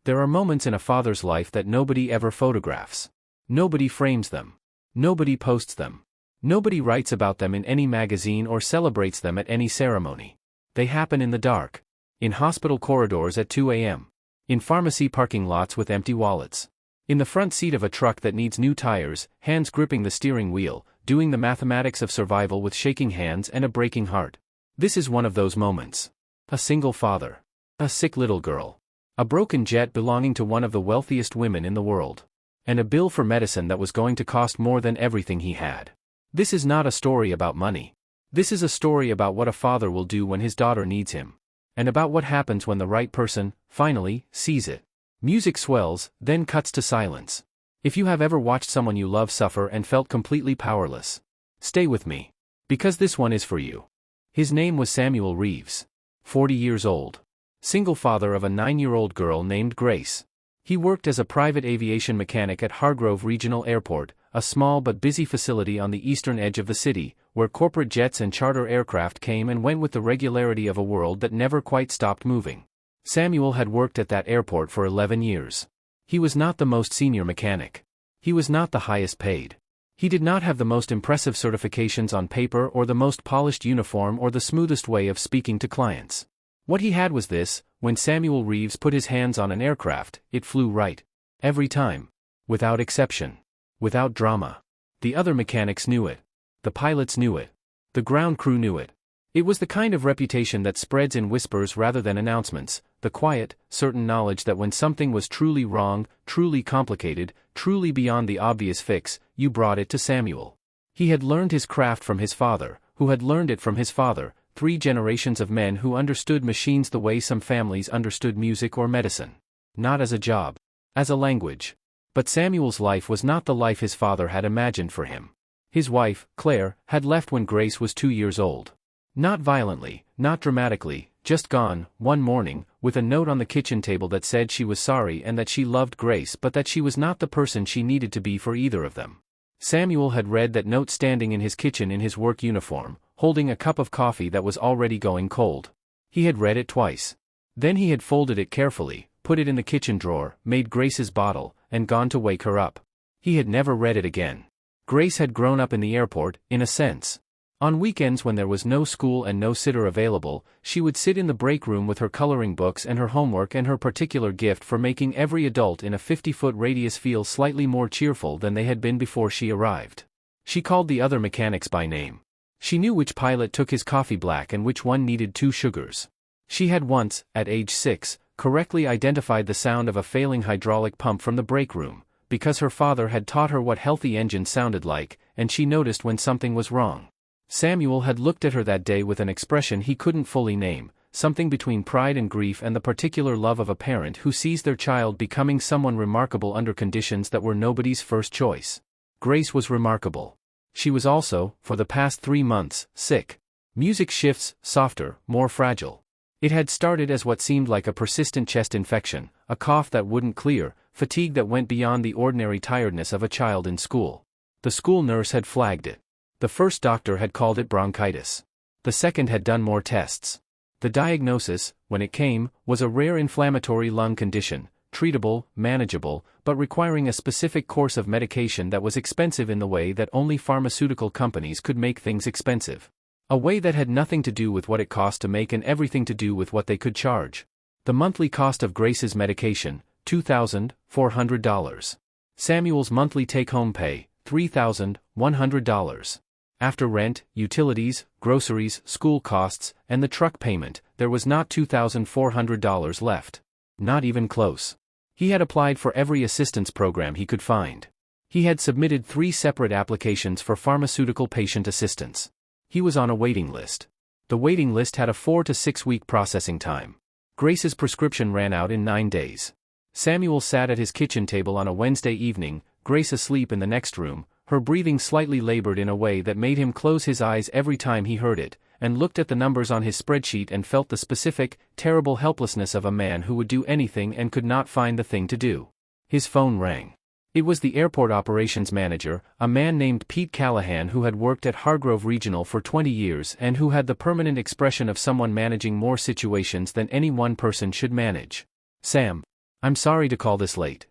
There are moments in a father's life that nobody ever photographs. Nobody frames them. Nobody posts them. Nobody writes about them in any magazine or celebrates them at any ceremony. They happen in the dark. In hospital corridors at 2 a.m. In pharmacy parking lots with empty wallets. In the front seat of a truck that needs new tires, hands gripping the steering wheel, doing the mathematics of survival with shaking hands and a breaking heart. This is one of those moments. A single father. A sick little girl. A broken jet belonging to one of the wealthiest women in the world. And a bill for medicine that was going to cost more than everything he had. This is not a story about money. This is a story about what a father will do when his daughter needs him. And about what happens when the right person, finally, sees it. Music swells, then cuts to silence. If you have ever watched someone you love suffer and felt completely powerless, stay with me. Because this one is for you. His name was Samuel Reeves. 40 years old. Single father of a 9-year-old girl named Grace. He worked as a private aviation mechanic at Hargrove Regional Airport, a small but busy facility on the eastern edge of the city, where corporate jets and charter aircraft came and went with the regularity of a world that never quite stopped moving. Samuel had worked at that airport for 11 years. He was not the most senior mechanic. He was not the highest paid. He did not have the most impressive certifications on paper or the most polished uniform or the smoothest way of speaking to clients. What he had was this: when Samuel Reeves put his hands on an aircraft, it flew right. Every time. Without exception. Without drama. The other mechanics knew it. The pilots knew it. The ground crew knew it. It was the kind of reputation that spreads in whispers rather than announcements, the quiet, certain knowledge that when something was truly wrong, truly complicated, truly beyond the obvious fix, you brought it to Samuel. He had learned his craft from his father, who had learned it from his father, 3 generations of men who understood machines the way some families understood music or medicine. Not as a job. As a language. But Samuel's life was not the life his father had imagined for him. His wife, Claire, had left when Grace was 2 years old. Not violently, not dramatically, just gone, one morning, with a note on the kitchen table that said she was sorry and that she loved Grace but that she was not the person she needed to be for either of them. Samuel had read that note standing in his kitchen in his work uniform, holding a cup of coffee that was already going cold. He had read it twice. Then he had folded it carefully, put it in the kitchen drawer, made Grace's bottle, and gone to wake her up. He had never read it again. Grace had grown up in the airport, in a sense. On weekends when there was no school and no sitter available, she would sit in the break room with her coloring books and her homework and her particular gift for making every adult in a 50-foot radius feel slightly more cheerful than they had been before she arrived. She called the other mechanics by name. She knew which pilot took his coffee black and which one needed 2 sugars. She had once, at age 6, correctly identified the sound of a failing hydraulic pump from the break room, because her father had taught her what healthy engines sounded like, and she noticed when something was wrong. Samuel had looked at her that day with an expression he couldn't fully name, something between pride and grief and the particular love of a parent who sees their child becoming someone remarkable under conditions that were nobody's first choice. Grace was remarkable. She was also, for the past 3 months, sick. Music shifts, softer, more fragile. It had started as what seemed like a persistent chest infection, a cough that wouldn't clear, fatigue that went beyond the ordinary tiredness of a child in school. The school nurse had flagged it. The first doctor had called it bronchitis. The second had done more tests. The diagnosis, when it came, was a rare inflammatory lung condition, treatable, manageable, but requiring a specific course of medication that was expensive in the way that only pharmaceutical companies could make things expensive. A way that had nothing to do with what it cost to make and everything to do with what they could charge. The monthly cost of Grace's medication, $2,400. Samuel's monthly take-home pay, $3,100. After rent, utilities, groceries, school costs, and the truck payment, there was not $2,400 left. Not even close. He had applied for every assistance program he could find. He had submitted 3 separate applications for pharmaceutical patient assistance. He was on a waiting list. The waiting list had a 4 to 6 week processing time. Grace's prescription ran out in 9 days. Samuel sat at his kitchen table on a Wednesday evening, Grace asleep in the next room, her breathing slightly labored in a way that made him close his eyes every time he heard it, and looked at the numbers on his spreadsheet and felt the specific, terrible helplessness of a man who would do anything and could not find the thing to do. His phone rang. It was the airport operations manager, a man named Pete Callahan who had worked at Hargrove Regional for 20 years and who had the permanent expression of someone managing more situations than any one person should manage. "Sam. I'm sorry to call this late.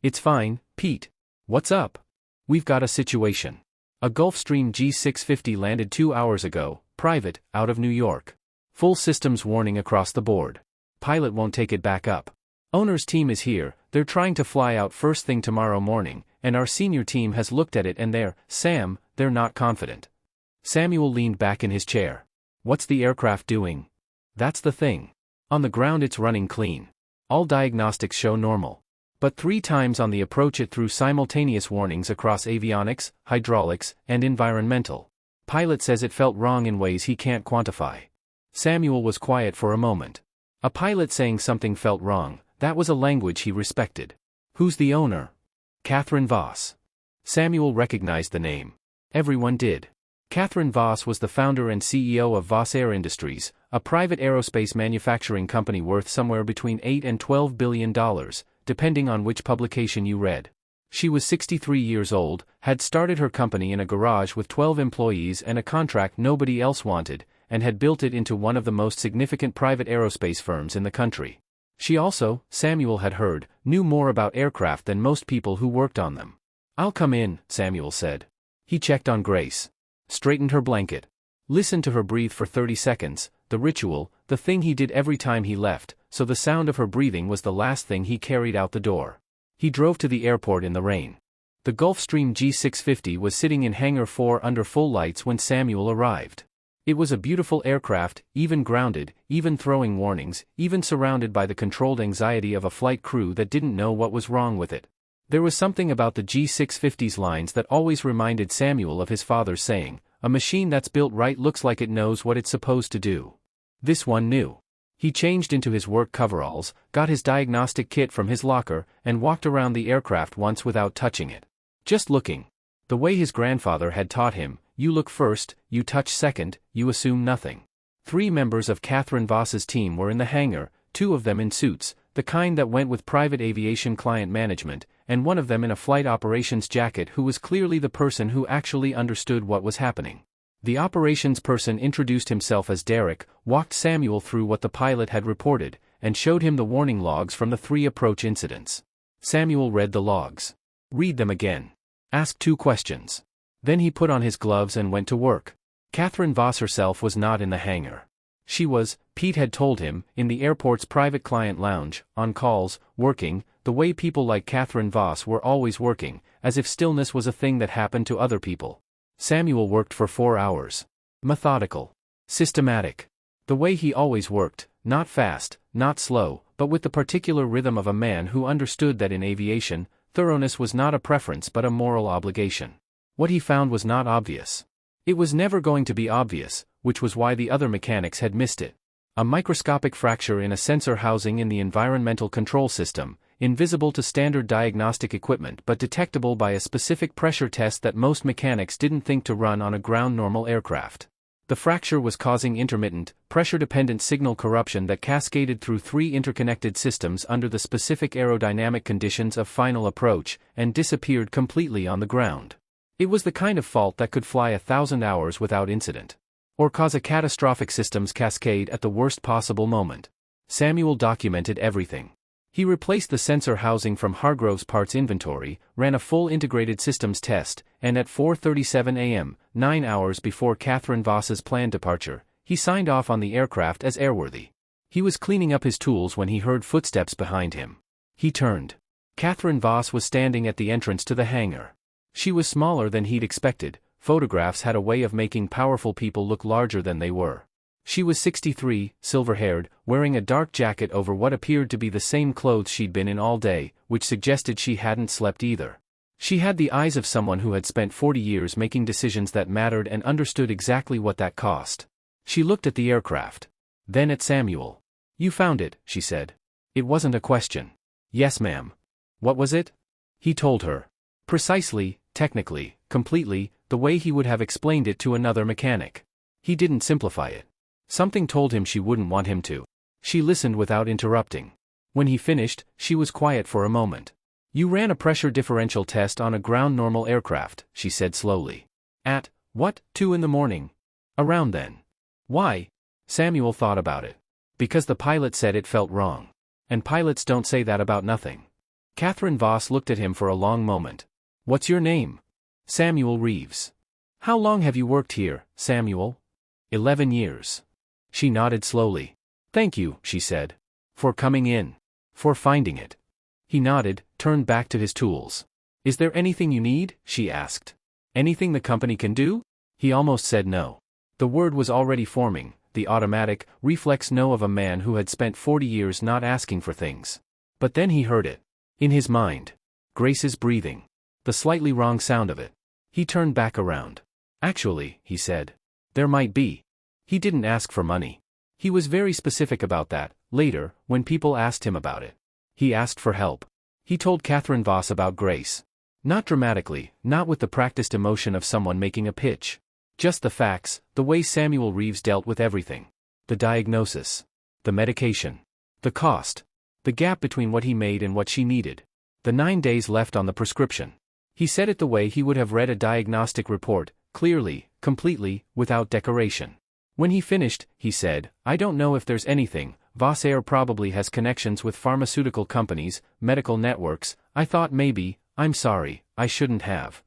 It's fine, Pete. What's up? We've got a situation. A Gulfstream G650 landed 2 hours ago, private, out of New York. Full systems warning across the board. Pilot won't take it back up. Owner's team is here, they're trying to fly out first thing tomorrow morning, and our senior team has looked at it and they're not confident. Samuel leaned back in his chair. What's the aircraft doing? That's the thing. On the ground it's running clean. All diagnostics show normal. But 3 times on the approach it threw simultaneous warnings across avionics, hydraulics, and environmental. Pilot says it felt wrong in ways he can't quantify. Samuel was quiet for a moment. A pilot saying something felt wrong, that was a language he respected. Who's the owner? Catherine Voss. Samuel recognized the name. Everyone did. Catherine Voss was the founder and CEO of Voss Air Industries, a private aerospace manufacturing company worth somewhere between $8 and $12 billion, depending on which publication you read. She was 63 years old, had started her company in a garage with 12 employees and a contract nobody else wanted, and had built it into one of the most significant private aerospace firms in the country. She also, Samuel had heard, knew more about aircraft than most people who worked on them. I'll come in, Samuel said. He checked on Grace. Straightened her blanket. Listened to her breathe for 30 seconds, the ritual, the thing he did every time he left, so the sound of her breathing was the last thing he carried out the door. He drove to the airport in the rain. The Gulfstream G650 was sitting in Hangar 4 under full lights when Samuel arrived. It was a beautiful aircraft, even grounded, even throwing warnings, even surrounded by the controlled anxiety of a flight crew that didn't know what was wrong with it. There was something about the G650's lines that always reminded Samuel of his father's saying, "A machine that's built right looks like it knows what it's supposed to do." This one knew. He changed into his work coveralls, got his diagnostic kit from his locker, and walked around the aircraft once without touching it. Just looking. The way his grandfather had taught him, you look first, you touch second, you assume nothing. 3 members of Catherine Voss's team were in the hangar, 2 of them in suits, the kind that went with private aviation client management, and one of them in a flight operations jacket who was clearly the person who actually understood what was happening. The operations person introduced himself as Derek, walked Samuel through what the pilot had reported, and showed him the warning logs from the 3 approach incidents. Samuel read the logs. Read them again. Ask 2 questions. Then he put on his gloves and went to work. Catherine Voss herself was not in the hangar. She was, Pete had told him, in the airport's private client lounge, on calls, working, the way people like Catherine Voss were always working, as if stillness was a thing that happened to other people. Samuel worked for 4 hours. Methodical. Systematic. The way he always worked, not fast, not slow, but with the particular rhythm of a man who understood that in aviation, thoroughness was not a preference but a moral obligation. What he found was not obvious. It was never going to be obvious, which was why the other mechanics had missed it. A microscopic fracture in a sensor housing in the environmental control system, invisible to standard diagnostic equipment but detectable by a specific pressure test that most mechanics didn't think to run on a ground-normal aircraft. The fracture was causing intermittent, pressure-dependent signal corruption that cascaded through 3 interconnected systems under the specific aerodynamic conditions of final approach, and disappeared completely on the ground. It was the kind of fault that could fly 1,000 hours without incident. Or cause a catastrophic systems cascade at the worst possible moment. Samuel documented everything. He replaced the sensor housing from Hargrove's parts inventory, ran a full integrated systems test, and at 4:37 a.m., 9 hours before Catherine Voss's planned departure, he signed off on the aircraft as airworthy. He was cleaning up his tools when he heard footsteps behind him. He turned. Catherine Voss was standing at the entrance to the hangar. She was smaller than he'd expected. Photographs had a way of making powerful people look larger than they were. She was 63, silver-haired, wearing a dark jacket over what appeared to be the same clothes she'd been in all day, which suggested she hadn't slept either. She had the eyes of someone who had spent 40 years making decisions that mattered and understood exactly what that cost. She looked at the aircraft. Then at Samuel. "You found it," she said. It wasn't a question. "Yes, ma'am." "What was it?" He told her. Precisely, technically, completely, the way he would have explained it to another mechanic. He didn't simplify it. Something told him she wouldn't want him to. She listened without interrupting. When he finished, she was quiet for a moment. "You ran a pressure differential test on a ground-normal aircraft," she said slowly. "At, what, 2 in the morning?" "Around then." "Why?" Samuel thought about it. "Because the pilot said it felt wrong." And pilots don't say that about nothing. Catherine Voss looked at him for a long moment. What's your name? Samuel Reeves. How long have you worked here, Samuel? 11 years. She nodded slowly. Thank you, she said. For coming in. For finding it. He nodded, turned back to his tools. Is there anything you need? She asked. Anything the company can do? He almost said no. The word was already forming, the automatic, reflex no of a man who had spent 40 years not asking for things. But then he heard it. In his mind. Grace's breathing. The slightly wrong sound of it. He turned back around. Actually, he said. There might be. He didn't ask for money. He was very specific about that, later, when people asked him about it. He asked for help. He told Catherine Voss about Grace. Not dramatically, not with the practiced emotion of someone making a pitch. Just the facts, the way Samuel Reeves dealt with everything. The diagnosis. The medication. The cost. The gap between what he made and what she needed. The 9 days left on the prescription. He said it the way he would have read a diagnostic report, clearly, completely, without decoration. When he finished, he said, I don't know if there's anything. Vassair probably has connections with pharmaceutical companies, medical networks. I thought maybe, I'm sorry, I shouldn't have.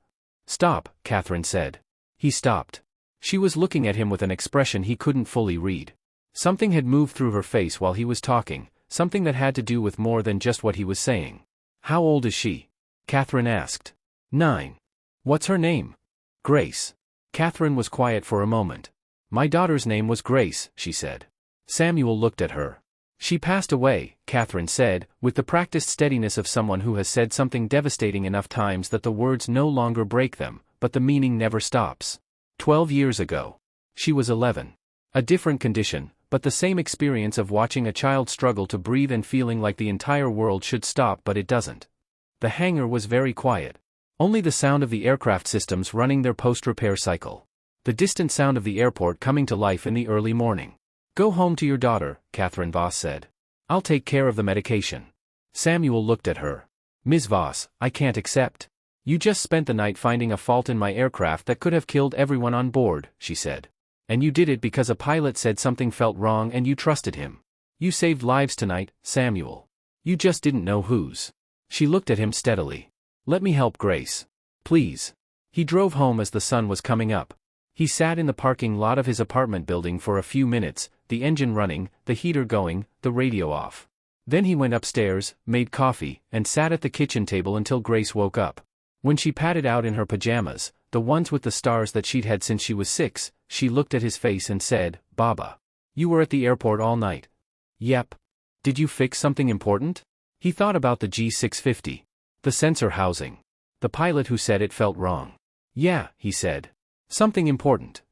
Stop, Catherine said. He stopped. She was looking at him with an expression he couldn't fully read. Something had moved through her face while he was talking, something that had to do with more than just what he was saying. How old is she? Catherine asked. 9. What's her name? Grace. Catherine was quiet for a moment. My daughter's name was Grace, she said. Samuel looked at her. She passed away, Catherine said, with the practiced steadiness of someone who has said something devastating enough times that the words no longer break them, but the meaning never stops. 12 years ago. She was 11. A different condition, but the same experience of watching a child struggle to breathe and feeling like the entire world should stop but it doesn't. The hangar was very quiet. Only the sound of the aircraft systems running their post-repair cycle. The distant sound of the airport coming to life in the early morning. Go home to your daughter, Catherine Voss said. I'll take care of the medication. Samuel looked at her. Ms. Voss, I can't accept. You just spent the night finding a fault in my aircraft that could have killed everyone on board, she said. And you did it because a pilot said something felt wrong and you trusted him. You saved lives tonight, Samuel. You just didn't know whose. She looked at him steadily. Let me help Grace. Please. He drove home as the sun was coming up. He sat in the parking lot of his apartment building for a few minutes, the engine running, the heater going, the radio off. Then he went upstairs, made coffee, and sat at the kitchen table until Grace woke up. When she padded out in her pajamas, the ones with the stars that she'd had since she was 6, she looked at his face and said, Baba. You were at the airport all night. Yep. Did you fix something important? He thought about the G650. The sensor housing. The pilot who said it felt wrong. Yeah, he said. Something important.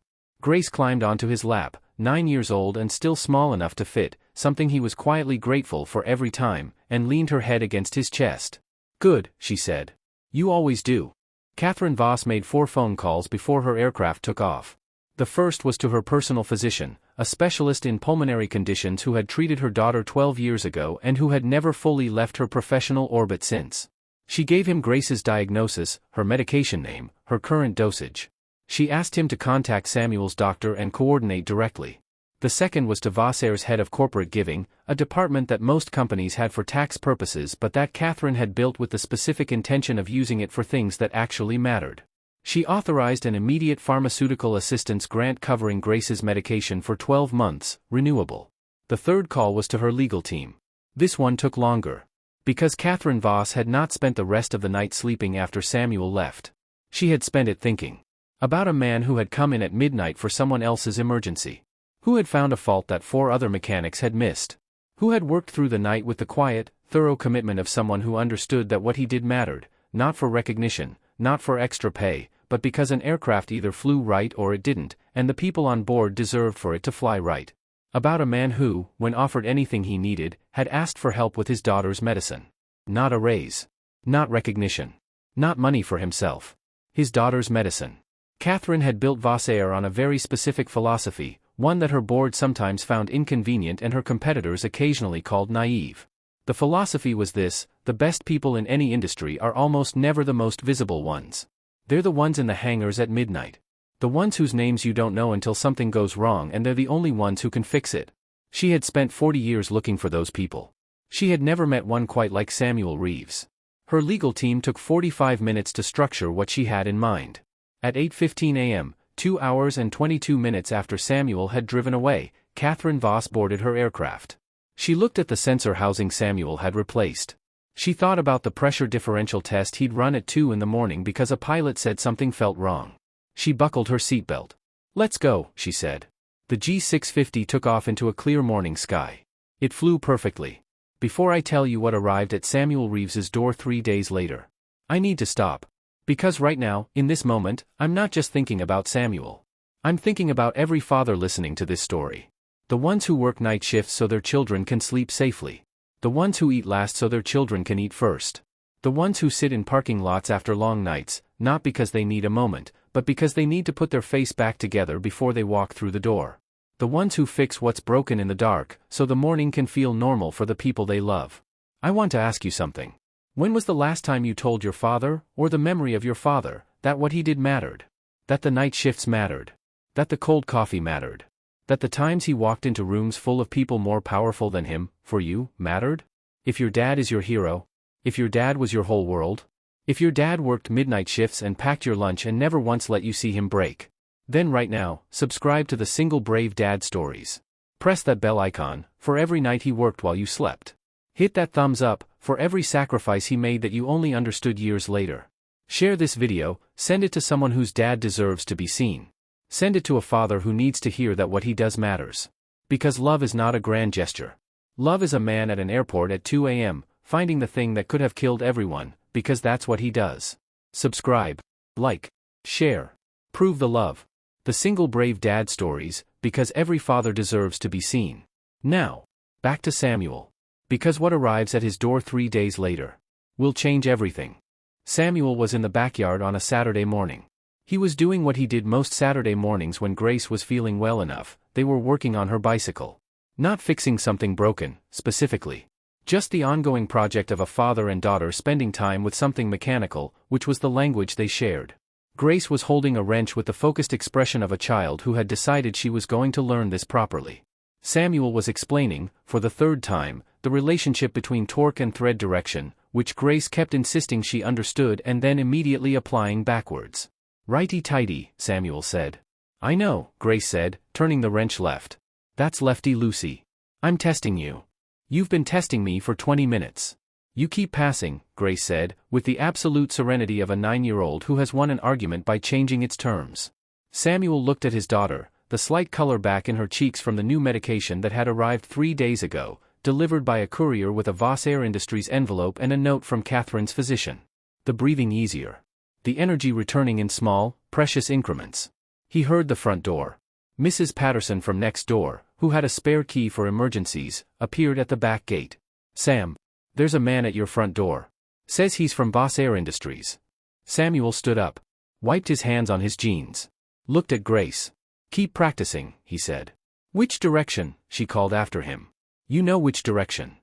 Grace climbed onto his lap, 9 years old and still small enough to fit, something he was quietly grateful for every time, and leaned her head against his chest. Good, she said. You always do. Catherine Voss made 4 phone calls before her aircraft took off. The first was to her personal physician, a specialist in pulmonary conditions who had treated her daughter 12 years ago and who had never fully left her professional orbit since. She gave him Grace's diagnosis, her medication name, her current dosage. She asked him to contact Samuel's doctor and coordinate directly. The second was to Vassair's head of corporate giving, a department that most companies had for tax purposes but that Catherine had built with the specific intention of using it for things that actually mattered. She authorized an immediate pharmaceutical assistance grant covering Grace's medication for 12 months, renewable. The third call was to her legal team. This one took longer. Because Catherine Voss had not spent the rest of the night sleeping after Samuel left. She had spent it thinking. About a man who had come in at midnight for someone else's emergency. Who had found a fault that 4 other mechanics had missed. Who had worked through the night with the quiet, thorough commitment of someone who understood that what he did mattered, not for recognition, not for extra pay, but because an aircraft either flew right or it didn't, and the people on board deserved for it to fly right. About a man who, when offered anything he needed, had asked for help with his daughter's medicine. Not a raise. Not recognition. Not money for himself. His daughter's medicine. Catherine had built Vassair on a very specific philosophy, one that her board sometimes found inconvenient and her competitors occasionally called naive. The philosophy was this: the best people in any industry are almost never the most visible ones. They're the ones in the hangars at midnight. The ones whose names you don't know until something goes wrong and they're the only ones who can fix it. She had spent 40 years looking for those people. She had never met one quite like Samuel Reeves. Her legal team took 45 minutes to structure what she had in mind. At 8:15 a.m., 2 hours and 22 minutes after Samuel had driven away, Catherine Voss boarded her aircraft. She looked at the sensor housing Samuel had replaced. She thought about the pressure differential test he'd run at 2 in the morning because a pilot said something felt wrong. She buckled her seatbelt. "Let's go," she said. The G650 took off into a clear morning sky. It flew perfectly. Before I tell you what arrived at Samuel Reeves's door 3 days later, I need to stop. Because right now, in this moment, I'm not just thinking about Samuel. I'm thinking about every father listening to this story. The ones who work night shifts so their children can sleep safely. The ones who eat last so their children can eat first. The ones who sit in parking lots after long nights, not because they need a moment, but because they need to put their face back together before they walk through the door. The ones who fix what's broken in the dark, so the morning can feel normal for the people they love. I want to ask you something. When was the last time you told your father, or the memory of your father, that what he did mattered? That the night shifts mattered? That the cold coffee mattered? That the times he walked into rooms full of people more powerful than him, for you, mattered? If your dad is your hero? If your dad was your whole world? If your dad worked midnight shifts and packed your lunch and never once let you see him break? Then right now, subscribe to the Single Brave Dad Stories. Press that bell icon, for every night he worked while you slept. Hit that thumbs up, for every sacrifice he made that you only understood years later. Share this video, send it to someone whose dad deserves to be seen. Send it to a father who needs to hear that what he does matters. Because love is not a grand gesture. Love is a man at an airport at 2 a.m., finding the thing that could have killed everyone, because that's what he does. Subscribe, like, share, prove the love. The Single Brave Dad Stories, because every father deserves to be seen. Now, back to Samuel. Because what arrives at his door 3 days later will change everything. Samuel was in the backyard on a Saturday morning. He was doing what he did most Saturday mornings when Grace was feeling well enough. They were working on her bicycle. Not fixing something broken, specifically. Just the ongoing project of a father and daughter spending time with something mechanical, which was the language they shared. Grace was holding a wrench with the focused expression of a child who had decided she was going to learn this properly. Samuel was explaining, for the third time, the relationship between torque and thread direction, which Grace kept insisting she understood and then immediately applying backwards. "Righty-tighty," Samuel said. "I know," Grace said, turning the wrench left. "That's lefty-loosey. I'm testing you. You've been testing me for 20 minutes. You keep passing," Grace said, with the absolute serenity of a 9-year-old who has won an argument by changing its terms. Samuel looked at his daughter, the slight color back in her cheeks from the new medication that had arrived 3 days ago, delivered by a courier with a Voss Air Industries envelope and a note from Catherine's physician. The breathing easier. The energy returning in small, precious increments. He heard the front door. Mrs. Patterson from next door, who had a spare key for emergencies, appeared at the back gate. "Sam, there's a man at your front door. Says he's from Voss Air Industries." Samuel stood up. Wiped his hands on his jeans. Looked at Grace. "Keep practicing," he said. "Which direction?" she called after him. "You know which direction."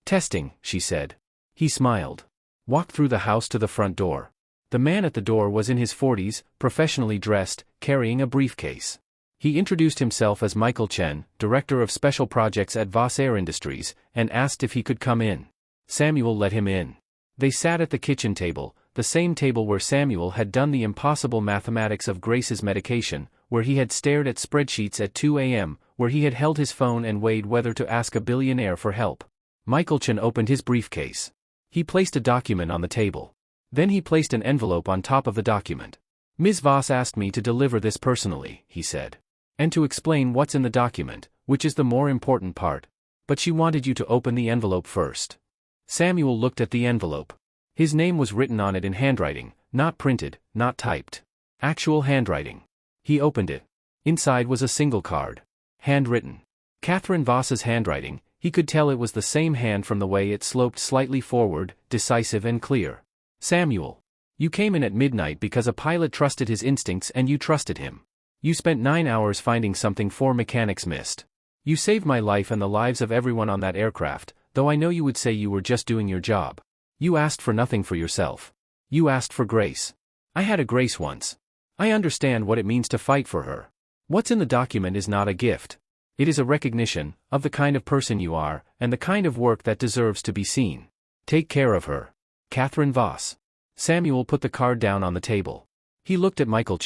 "Testing," she said. He smiled. Walked through the house to the front door. The man at the door was in his 40s, professionally dressed, carrying a briefcase. He introduced himself as Michael Chen, Director of Special Projects at Voss Air Industries, and asked if he could come in. Samuel let him in. They sat at the kitchen table, the same table where Samuel had done the impossible mathematics of Grace's medication, where he had stared at spreadsheets at 2 a.m., where he had held his phone and weighed whether to ask a billionaire for help. Michael Chen opened his briefcase. He placed a document on the table. Then he placed an envelope on top of the document. "Ms. Voss asked me to deliver this personally," he said. "And to explain what's in the document, which is the more important part. But she wanted you to open the envelope first." Samuel looked at the envelope. His name was written on it in handwriting, not printed, not typed. Actual handwriting. He opened it. Inside was a single card. Handwritten. Catherine Voss's handwriting. He could tell it was the same hand from the way it sloped slightly forward, decisive and clear. "Samuel. You came in at midnight because a pilot trusted his instincts and you trusted him. You spent 9 hours finding something 4 mechanics missed. You saved my life and the lives of everyone on that aircraft, though I know you would say you were just doing your job. You asked for nothing for yourself. You asked for Grace. I had a Grace once. I understand what it means to fight for her. What's in the document is not a gift. It is a recognition of the kind of person you are, and the kind of work that deserves to be seen. Take care of her. Catherine Voss. Samuel put the card down on the table. He looked at Michael.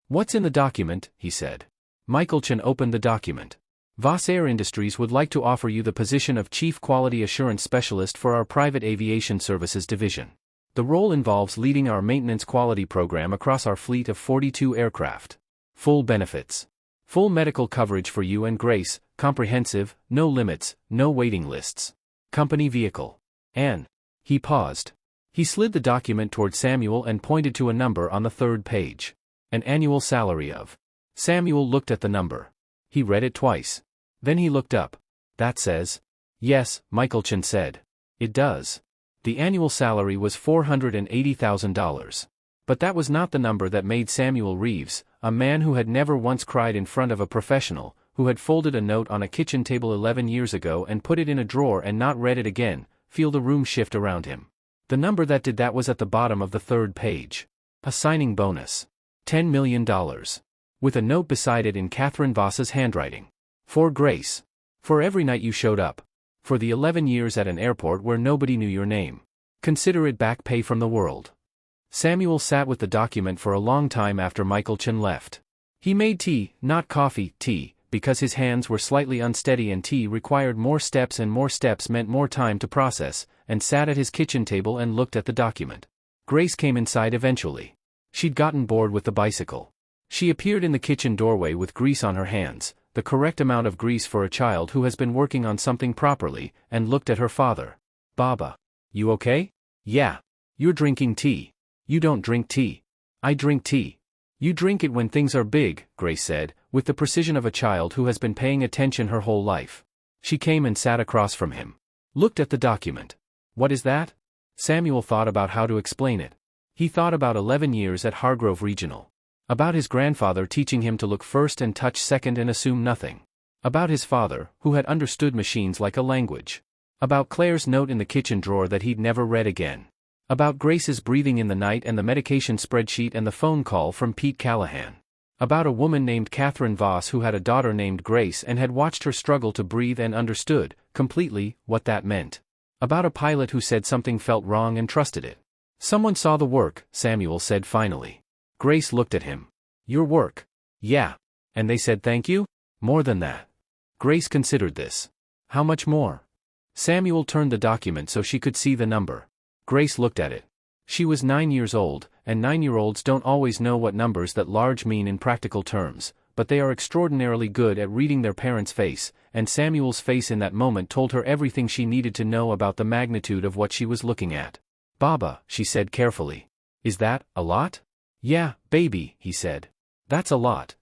What's in the document? He said. Michael opened the document. Voss Air Industries would like to offer you the position of Chief Quality Assurance Specialist for our private aviation services division. The role involves leading our maintenance quality program across our fleet of 42 aircraft. Full benefits. Full medical coverage for you and Grace, comprehensive, no limits, no waiting lists. Company vehicle. And he paused. He slid the document toward Samuel and pointed to a number on the third page. An annual salary of. Samuel looked at the number. He read it twice. Then he looked up. That says. Yes, Michael said. It does. The annual salary was $480,000. But that was not the number that made Samuel Reeves, a man who had never once cried in front of a professional, who had folded a note on a kitchen table 11 years ago and put it in a drawer and not read it again, feel the room shift around him. The number that did that was at the bottom of the third page. A signing bonus. $10 million. With a note beside it in Catherine Voss's handwriting. For Grace. For every night you showed up. For the 11 years at an airport where nobody knew your name. Consider it back pay from the world. Samuel sat with the document for a long time after Michael left. He made tea, not coffee, tea, because his hands were slightly unsteady and tea required more steps and more steps meant more time to process, and sat at his kitchen table and looked at the document. Grace came inside eventually. She'd gotten bored with the bicycle. She appeared in the kitchen doorway with grease on her hands, the correct amount of grease for a child who has been working on something properly, and looked at her father. Baba. You okay? Yeah. You're drinking tea. You don't drink tea. I drink tea. You drink it when things are big, Grace said, with the precision of a child who has been paying attention her whole life. She came and sat across from him. Looked at the document. What is that? Samuel thought about how to explain it. He thought about 11 years at Hargrove Regional. About his grandfather teaching him to look first and touch second and assume nothing. About his father, who had understood machines like a language. About Claire's note in the kitchen drawer that he'd never read again. About Grace's breathing in the night and the medication spreadsheet and the phone call from Pete Callahan. About a woman named Catherine Voss who had a daughter named Grace and had watched her struggle to breathe and understood, completely, what that meant. About a pilot who said something felt wrong and trusted it. Someone saw the work, Samuel said finally. Grace looked at him. Your work. Yeah. And they said thank you? More than that. Grace considered this. How much more? Samuel turned the document so she could see the number. Grace looked at it. She was 9 years old, and 9-year-olds don't always know what numbers that large mean in practical terms, but they are extraordinarily good at reading their parents' face, and Samuel's face in that moment told her everything she needed to know about the magnitude of what she was looking at. Baba, she said carefully. Is that a lot? Yeah, baby, he said. That's a lot.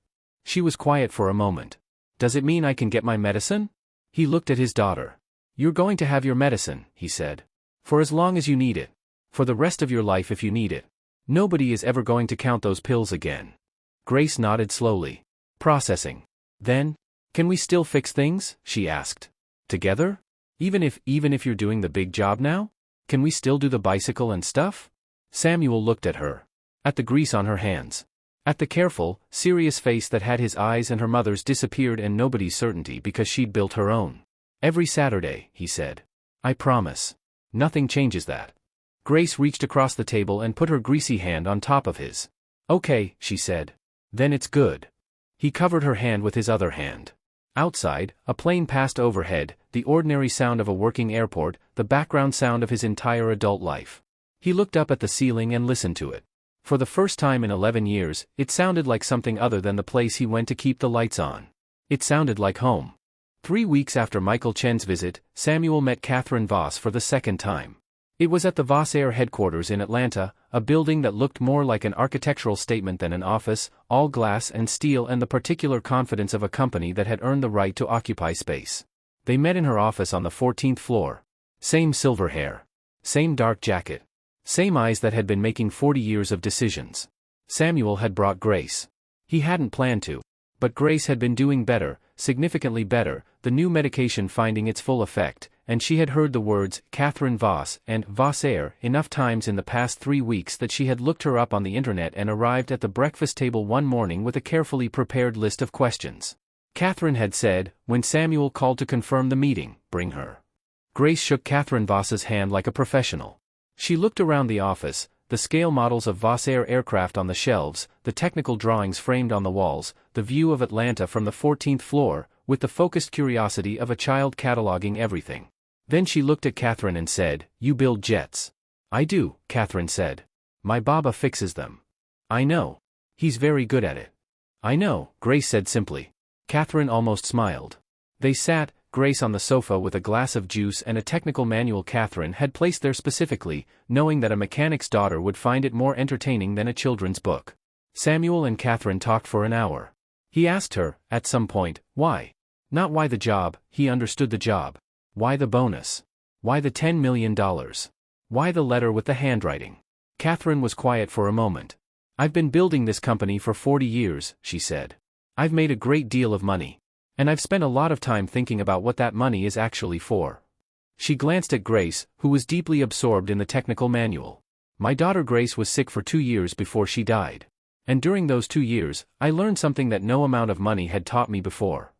She was quiet for a moment. Does it mean I can get my medicine? He looked at his daughter. You're going to have your medicine, he said. For as long as you need it. For the rest of your life if you need it. Nobody is ever going to count those pills again. Grace nodded slowly. Processing. Then? Can we still fix things? She asked. Together? Even if you're doing the big job now? Can we still do the bicycle and stuff? Samuel looked at her. At the grease on her hands. At the careful, serious face that had his eyes and her mother's disappeared and nobody's certainty because she'd built her own. Every Saturday, he said. I promise. Nothing changes that. Grace reached across the table and put her greasy hand on top of his. Okay, she said. Then it's good. He covered her hand with his other hand. Outside, a plane passed overhead, the ordinary sound of a working airport, the background sound of his entire adult life. He looked up at the ceiling and listened to it. For the first time in 11 years, it sounded like something other than the place he went to keep the lights on. It sounded like home. 3 weeks after Michael Chen's visit, Samuel met Catherine Voss for the second time. It was at the Voss Air headquarters in Atlanta, a building that looked more like an architectural statement than an office, all glass and steel and the particular confidence of a company that had earned the right to occupy space. They met in her office on the 14th floor. Same silver hair. Same dark jacket. Same eyes that had been making 40 years of decisions. Samuel had brought Grace. He hadn't planned to. But Grace had been doing better, significantly better, the new medication finding its full effect, and she had heard the words Catherine Voss and Voss Air enough times in the past 3 weeks that she had looked her up on the internet and arrived at the breakfast table one morning with a carefully prepared list of questions. Catherine had said, when Samuel called to confirm the meeting, bring her. Grace shook Catherine Voss's hand like a professional. She looked around the office, the scale models of Vossair aircraft on the shelves, the technical drawings framed on the walls, the view of Atlanta from the 14th floor, with the focused curiosity of a child cataloging everything. Then she looked at Catherine and said, "You build jets." "I do," Catherine said. "My Baba fixes them." "I know. He's very good at it." "I know," Grace said simply. Catherine almost smiled. They sat, Grace on the sofa with a glass of juice and a technical manual Catherine had placed there specifically, knowing that a mechanic's daughter would find it more entertaining than a children's book. Samuel and Catherine talked for an hour. He asked her, at some point, why? Not why the job, he understood the job. Why the bonus? Why the $10 million? Why the letter with the handwriting? Catherine was quiet for a moment. "I've been building this company for 40 years, she said. "I've made a great deal of money. And I've spent a lot of time thinking about what that money is actually for." She glanced at Grace, who was deeply absorbed in the technical manual. "My daughter Grace was sick for 2 years before she died. And during those 2 years, I learned something that no amount of money had taught me before."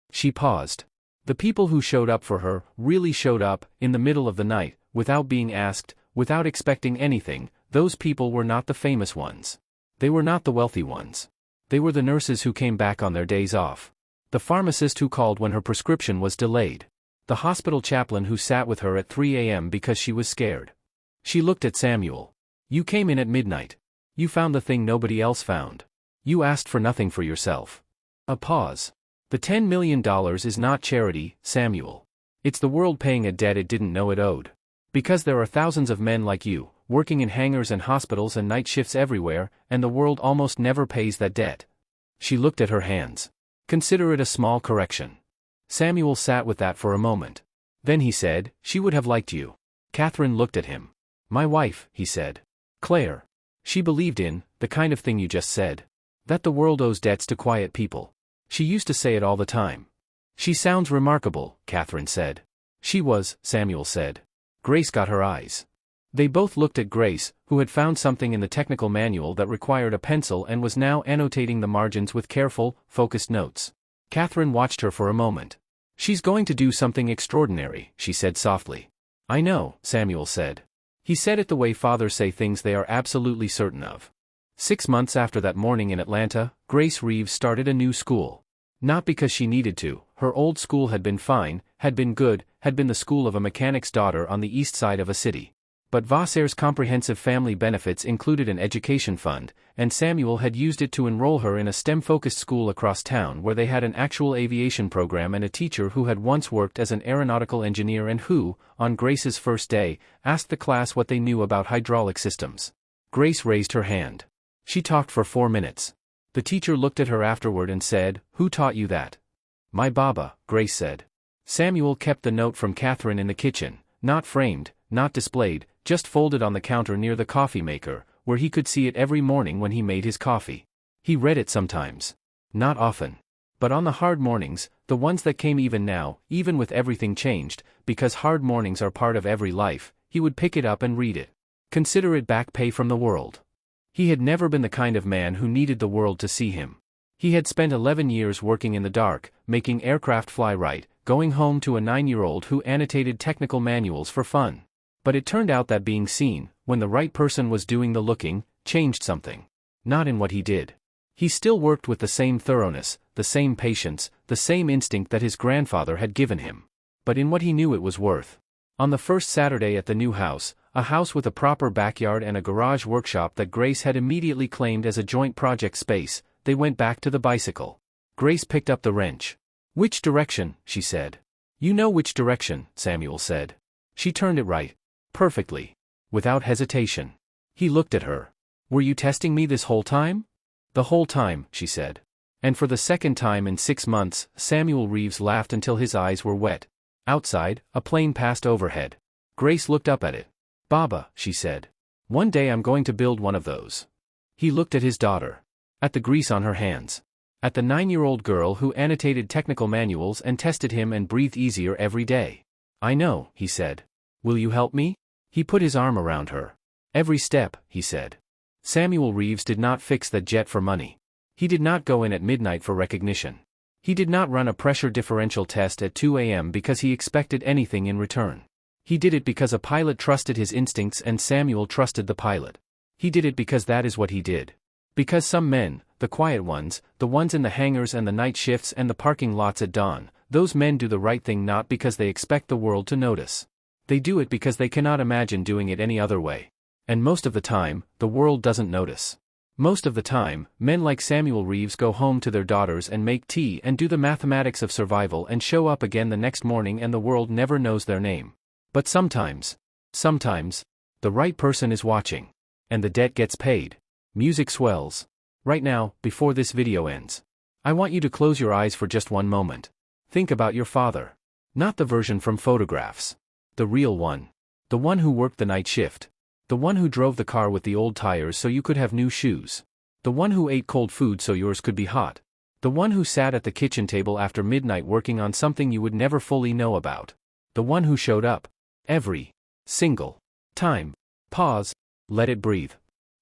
She paused. The people who showed up for her, really showed up, in the middle of the night, without being asked, without expecting anything, those people were not the famous ones. They were not the wealthy ones. They were the nurses who came back on their days off. The pharmacist who called when her prescription was delayed. The hospital chaplain who sat with her at 3 a.m. because she was scared. She looked at Samuel. "You came in at midnight. You found the thing nobody else found. You asked for nothing for yourself." A pause. "The $10 million is not charity, Samuel. It's the world paying a debt it didn't know it owed. Because there are thousands of men like you, working in hangars and hospitals and night shifts everywhere, and the world almost never pays that debt." She looked at her hands. "Consider it a small correction." Samuel sat with that for a moment. Then he said, "She would have liked you." Catherine looked at him. "My wife," he said. "Claire. She believed in, the kind of thing you just said. That the world owes debts to quiet people. She used to say it all the time." "She sounds remarkable," Catherine said. "She was," Samuel said. Grace got her eyes. They both looked at Grace, who had found something in the technical manual that required a pencil and was now annotating the margins with careful, focused notes. Catherine watched her for a moment. "She's going to do something extraordinary," she said softly. "I know," Samuel said. He said it the way fathers say things they are absolutely certain of. 6 months after that morning in Atlanta, Grace Reeves started a new school. Not because she needed to, her old school had been fine, had been good, had been the school of a mechanic's daughter on the east side of a city. But Vossair's comprehensive family benefits included an education fund, and Samuel had used it to enroll her in a STEM-focused school across town where they had an actual aviation program and a teacher who had once worked as an aeronautical engineer and who, on Grace's first day, asked the class what they knew about hydraulic systems. Grace raised her hand. She talked for 4 minutes. The teacher looked at her afterward and said, "Who taught you that?" "My Baba," Grace said. Samuel kept the note from Catherine in the kitchen, not framed, not displayed, just folded on the counter near the coffee maker, where he could see it every morning when he made his coffee. He read it sometimes. Not often. But on the hard mornings, the ones that came even now, even with everything changed, because hard mornings are part of every life, he would pick it up and read it. Consider it back pay from the world. He had never been the kind of man who needed the world to see him. He had spent 11 years working in the dark, making aircraft fly right, going home to a 9-year-old who annotated technical manuals for fun. But it turned out that being seen, when the right person was doing the looking, changed something. Not in what he did. He still worked with the same thoroughness, the same patience, the same instinct that his grandfather had given him. But in what he knew it was worth. On the first Saturday at the new house, a house with a proper backyard and a garage workshop that Grace had immediately claimed as a joint project space, they went back to the bicycle. Grace picked up the wrench. "Which direction?" she said. "You know which direction," Samuel said. She turned it right. Perfectly. Without hesitation. He looked at her. "Were you testing me this whole time?" "The whole time," she said. And for the second time in 6 months, Samuel Reeves laughed until his eyes were wet. Outside, a plane passed overhead. Grace looked up at it. "Baba," she said. "One day I'm going to build one of those." He looked at his daughter. At the grease on her hands. At the 9-year-old girl who annotated technical manuals and tested him and breathed easier every day. "I know," he said. "Will you help me?" He put his arm around her. "Every step," he said. Samuel Reeves did not fix that jet for money. He did not go in at midnight for recognition. He did not run a pressure differential test at 2 a.m. because he expected anything in return. He did it because a pilot trusted his instincts and Samuel trusted the pilot. He did it because that is what he did. Because some men, the quiet ones, the ones in the hangars and the night shifts and the parking lots at dawn, those men do the right thing not because they expect the world to notice. They do it because they cannot imagine doing it any other way. And most of the time, the world doesn't notice. Most of the time, men like Samuel Reeves go home to their daughters and make tea and do the mathematics of survival and show up again the next morning and the world never knows their name. But sometimes, the right person is watching. And the debt gets paid. Music swells. Right now, before this video ends, I want you to close your eyes for just one moment. Think about your father. Not the version from photographs. The real one. The one who worked the night shift. The one who drove the car with the old tires so you could have new shoes. The one who ate cold food so yours could be hot. The one who sat at the kitchen table after midnight working on something you would never fully know about. The one who showed up. Every single time. Pause. Let it breathe.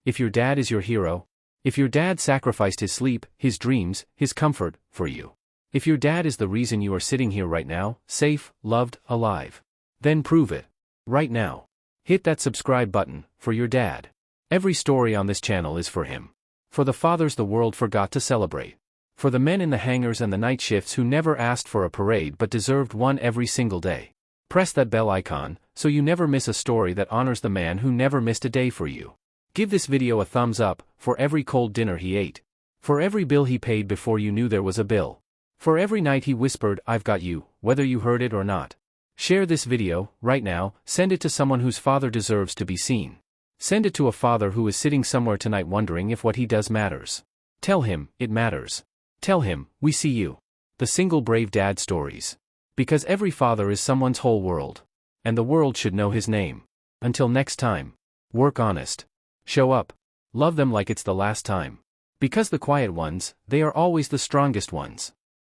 If your dad is your hero. If your dad sacrificed his sleep, his dreams, his comfort, for you. If your dad is the reason you are sitting here right now, safe, loved, alive. Then prove it. Right now. Hit that subscribe button, for your dad. Every story on this channel is for him. For the fathers the world forgot to celebrate. For the men in the hangars and the night shifts who never asked for a parade but deserved one every single day. Press that bell icon, so you never miss a story that honors the man who never missed a day for you. Give this video a thumbs up, for every cold dinner he ate. For every bill he paid before you knew there was a bill. For every night he whispered, "I've got you," whether you heard it or not. Share this video, right now, send it to someone whose father deserves to be seen. Send it to a father who is sitting somewhere tonight wondering if what he does matters. Tell him, it matters. Tell him, we see you. The Single Brave Dad Stories. Because every father is someone's whole world. And the world should know his name. Until next time. Work honest. Show up. Love them like it's the last time. Because the quiet ones, they are always the strongest ones.